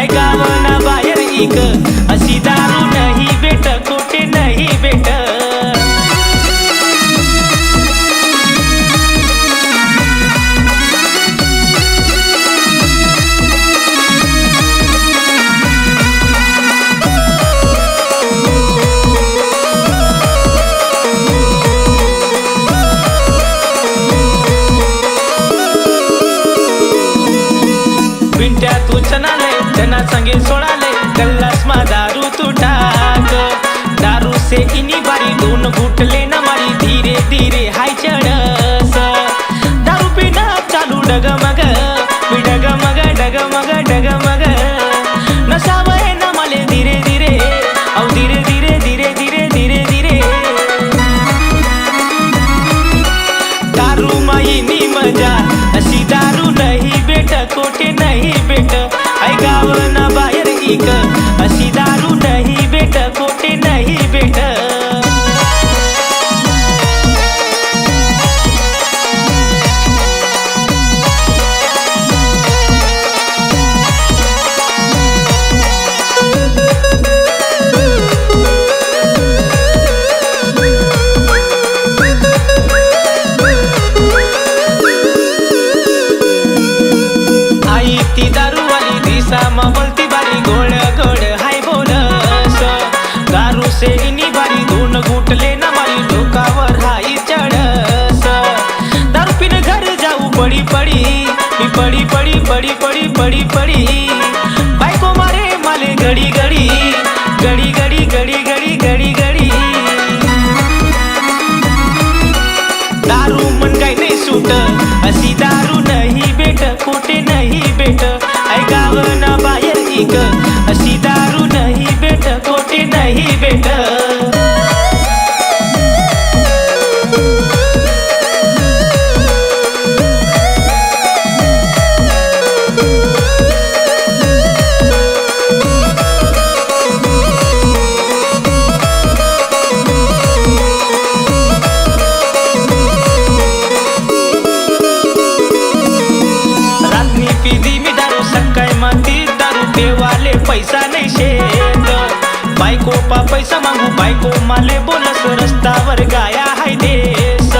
ऐकावना बाहेर इक अशी दारू नाही भेट कोठे नाही भेट पिंट्या तू चनाले जना संगे सोडाले गल्लास मा दारू तू टाक दारू से इनी बारी दोन घुटले न मारी धीरे धीरे हाय चढस दारू पिना चालू डगमग मी डगमग डगमग डगमग नसावय न मले धीरे धीरे औ धीरे धीरे धीरे धीरे धीरे धीरे दारू माईनी मजा अशी दारू नाही भेट कोठे नाही भेट ऐकावना बाहेर इक अशी दारू नाही भेट कोठे नाही भेट आई ती दारूवाली दिसा बोलती बारी गोड गोड हाय बोलस दारू से इनी बारी दोन घुटले ना मारी डोकावर हाय चढस दारू पिन घर जाऊ पडी पडी मी पडी पडी पडी पडी पडी पडी बायको मारे माले घडी घडी घडी घडी घडी घडी घडी घडी दारू मन काही नाही सूट अशी दारू नाही भेट कोठे नाही भेट ऐकावना बाहेर इक अशी दारू नाही भेट कोठे नाही भेट देवाले पैसा नाही शेत बायको पा पैसा मागू बायको माले बोलस रस्त्यावर गाया हाय देस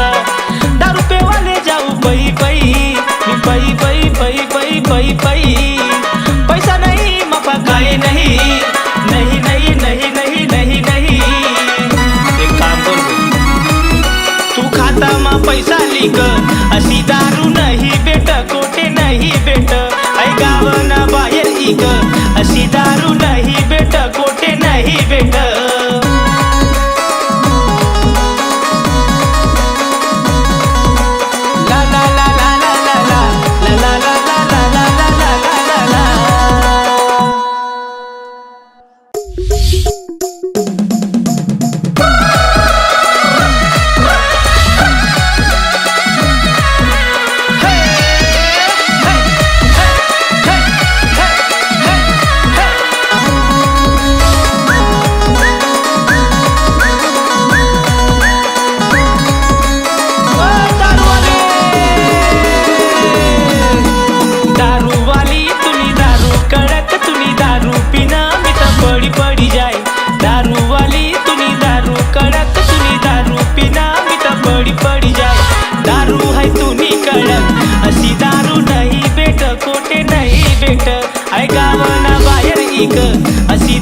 दारू पेवाले जाऊ पई पई मी पई पई पई पई पई पई पैसा नाही मफा काय नाही नहीं नहीं नहीं नहीं नहीं नहीं एक काम कर तू खाता मा पैसा लिक अशी दारू नाही भेट कोठे नाही भेट ऐकावना बाहेर इक अशी दारू नाही भेट कोठे नाही भेट ला ला ला ला ला ला ला ला ला ला ला ला ला ला ला ला पड़ी जाए दारू वाली तुनी दारू कड़क तुनी दारू पीना मी तो पड़ी जाए दारू है तुनी कड़क अशी दारू नहीं भेट कोठे नहीं भेट ऐकावना बाहेर इक अशी